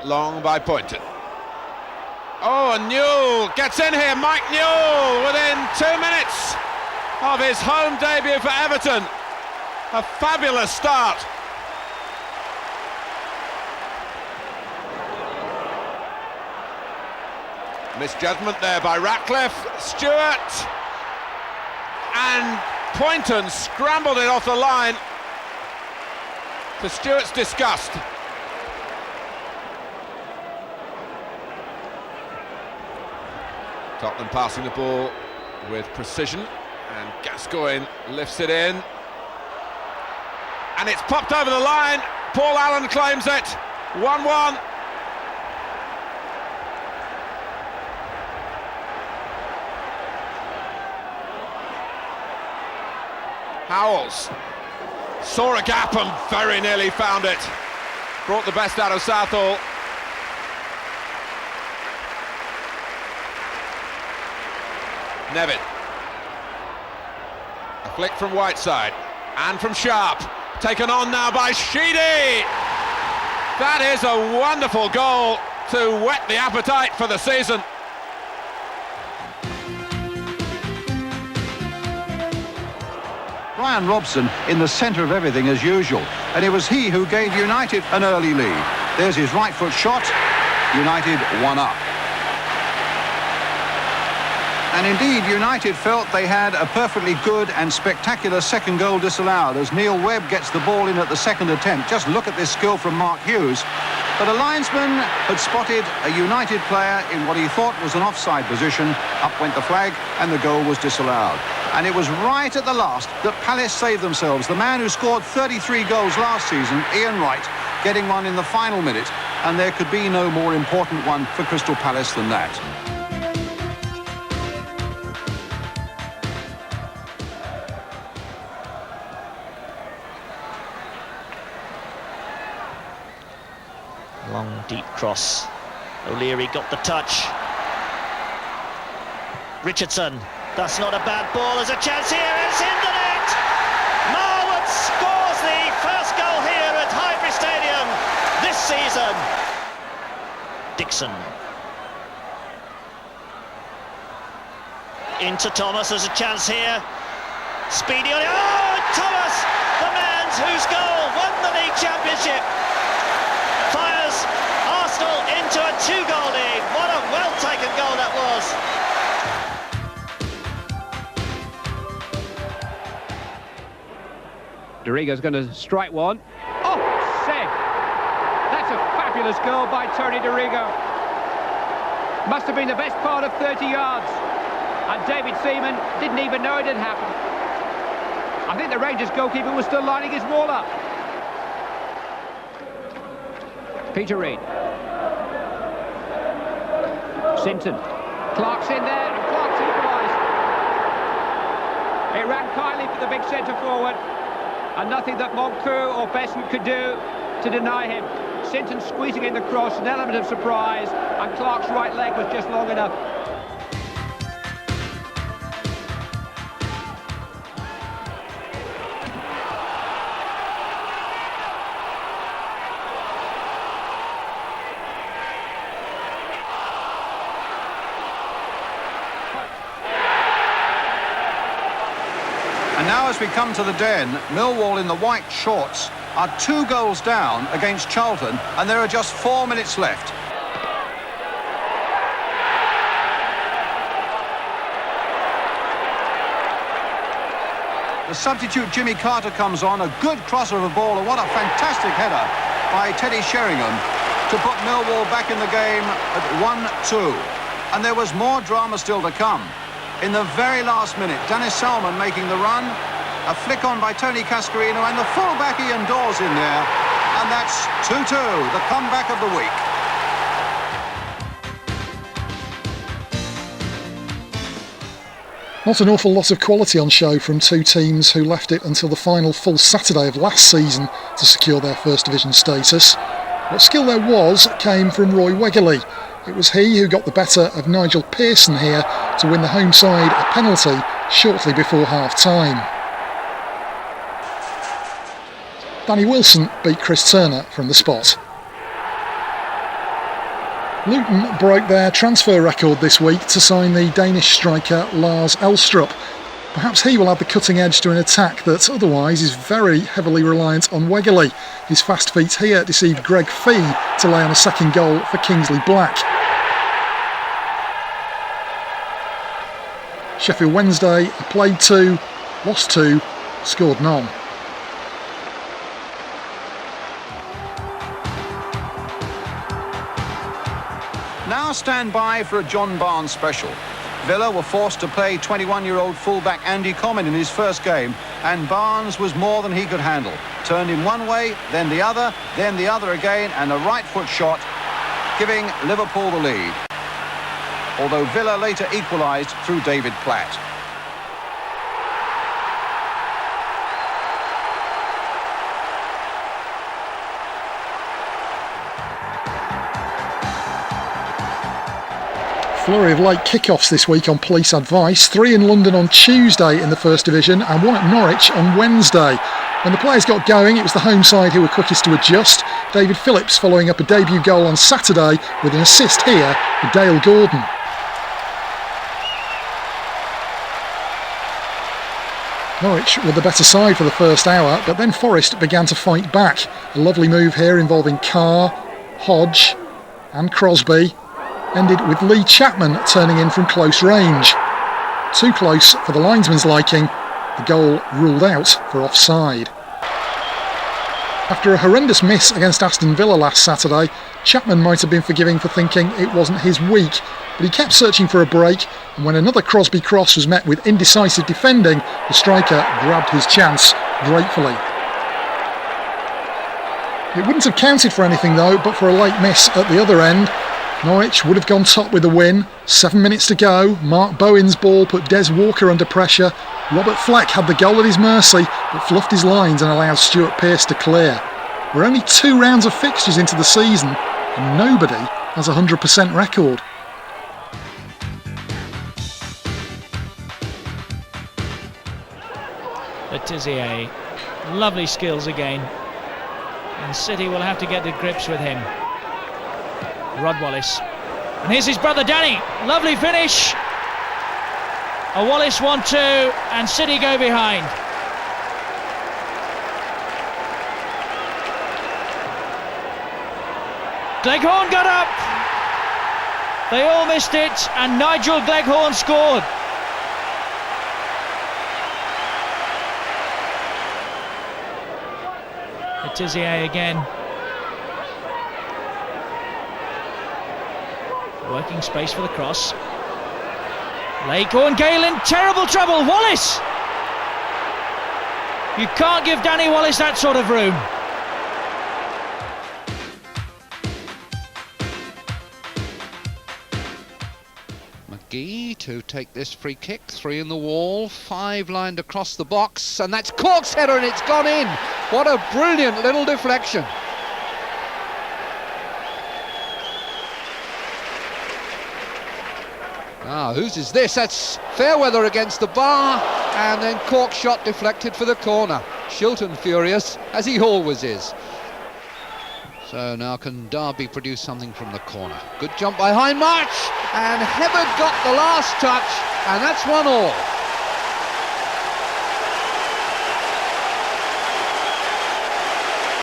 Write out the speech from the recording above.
Long by Poynton. Oh, and Newell gets in here. Mike Newell within 2 minutes of his home debut for Everton. A fabulous start. Misjudgment there by Ratcliffe. Stewart and Poynton scrambled it off the line to Stewart's disgust. Tottenham passing the ball with precision, and Gascoigne lifts it in, and it's popped over the line. Paul Allen claims it. 1-1. Howells saw a gap and very nearly found it. Brought the best out of Southall. Nevin. A flick from Whiteside and from Sharp. Taken on now by Sheedy. That is a wonderful goal to whet the appetite for the season. Brian Robson in the centre of everything as usual, and it was he who gave United an early lead. There's his right foot shot. United 1-up. And indeed, United felt they had a perfectly good and spectacular second goal disallowed as Neil Webb gets the ball in at the second attempt. Just look at this skill from Mark Hughes. But a linesman had spotted a United player in what he thought was an offside position. Up went the flag and the goal was disallowed. And it was right at the last that Palace saved themselves. The man who scored 33 goals last season, Ian Wright, getting one in the final minute. And there could be no more important one for Crystal Palace than that. Long, deep cross. O'Leary got the touch. Richardson. That's not a bad ball. There's a chance here. It's in the net. Marwood scores the first goal here at Highbury Stadium this season. Dixon. Into Thomas. There's a chance here. Speedy on it. Oh, Thomas, the man whose goal won the league championship, fires Arsenal into a 2-goal lead. What a well-taken goal that was. De Rigo's going to strike one. Oh, set! That's a fabulous goal by Tony De Rigo. Must have been the best part of 30 yards. And David Seaman didn't even know it had happened. I think the Rangers goalkeeper was still lining his wall up. Peter Reid. Sinton. Clark's in there, and Clark's equalised. It ran kindly for the big centre forward, and nothing that Moncur or Benson could do to deny him. Sinton squeezing in the cross, an element of surprise, and Clark's right leg was just long enough. And now as we come to the Den, Millwall in the white shorts are 2 goals down against Charlton, and there are just 4 minutes left. The substitute Jimmy Carter comes on, a good crosser of a ball, and what a fantastic header by Teddy Sheringham to put Millwall back in the game at 1-2. And there was more drama still to come. In the very last minute, Dennis Salmon making the run, a flick on by Tony Cascarino, and the full-back Ian Dawes in there, and that's 2-2, the comeback of the week. Not an awful lot of quality on show from two teams who left it until the final full Saturday of last season to secure their First Division status. What skill there was came from Roy Wegerle. It was he who got the better of Nigel Pearson here to win the home side a penalty shortly before half-time. Danny Wilson beat Chris Turner from the spot. Luton broke their transfer record this week to sign the Danish striker Lars Elstrup. Perhaps he will add the cutting edge to an attack that otherwise is very heavily reliant on Wegerle. His fast feet here deceived Greg Fee to lay on a second goal for Kingsley Black. Sheffield Wednesday played 2, lost 2, scored none. Now stand by for a John Barnes special. Villa were forced to play 21-year-old fullback Andy Comyn in his first game, and Barnes was more than he could handle. Turned in one way, then the other again, and a right foot shot, giving Liverpool the lead. Although Villa later equalised through David Platt. Flurry of late kickoffs this week on police advice. 3 in London on Tuesday in the First Division and 1 at Norwich on Wednesday. When the players got going, it was the home side who were quickest to adjust. David Phillips following up a debut goal on Saturday with an assist here for Dale Gordon. Norwich were the better side for the first hour, but then Forest began to fight back. A lovely move here involving Carr, Hodge and Crosby ended with Lee Chapman turning in from close range. Too close for the linesman's liking, the goal ruled out for offside. After a horrendous miss against Aston Villa last Saturday, Chapman might have been forgiving for thinking it wasn't his week, but he kept searching for a break, and when another Crosby cross was met with indecisive defending, the striker grabbed his chance gratefully. It wouldn't have counted for anything though, but for a late miss at the other end. Norwich would have gone top with the win. 7 minutes to go. Mark Bowen's ball put Des Walker under pressure. Robert Fleck had the goal at his mercy, but fluffed his lines and allowed Stuart Pearce to clear. We're only 2 rounds of fixtures into the season, and nobody has a 100% record. Letizier, lovely skills again, and City will have to get to grips with him. Rod Wallace, and here's his brother Danny, lovely finish. A Wallace 1-2 and City go behind. Gleghorn got up, they all missed it, and Nigel Gleghorn scored. Letizier again. Working space for the cross. Leghorn, Gale in terrible trouble. Wallace! You can't give Danny Wallace that sort of room. McGee to take this free kick. 3 in the wall, 5 lined across the box, and that's Cork's header and it's gone in. What a brilliant little deflection. Whose is this? That's Fairweather against the bar, and then Cork shot deflected for the corner. Shilton furious, as he always is. So now can Derby produce something from the corner? Good jump by Hindmarch, and Hibbard got the last touch, and that's 1-1.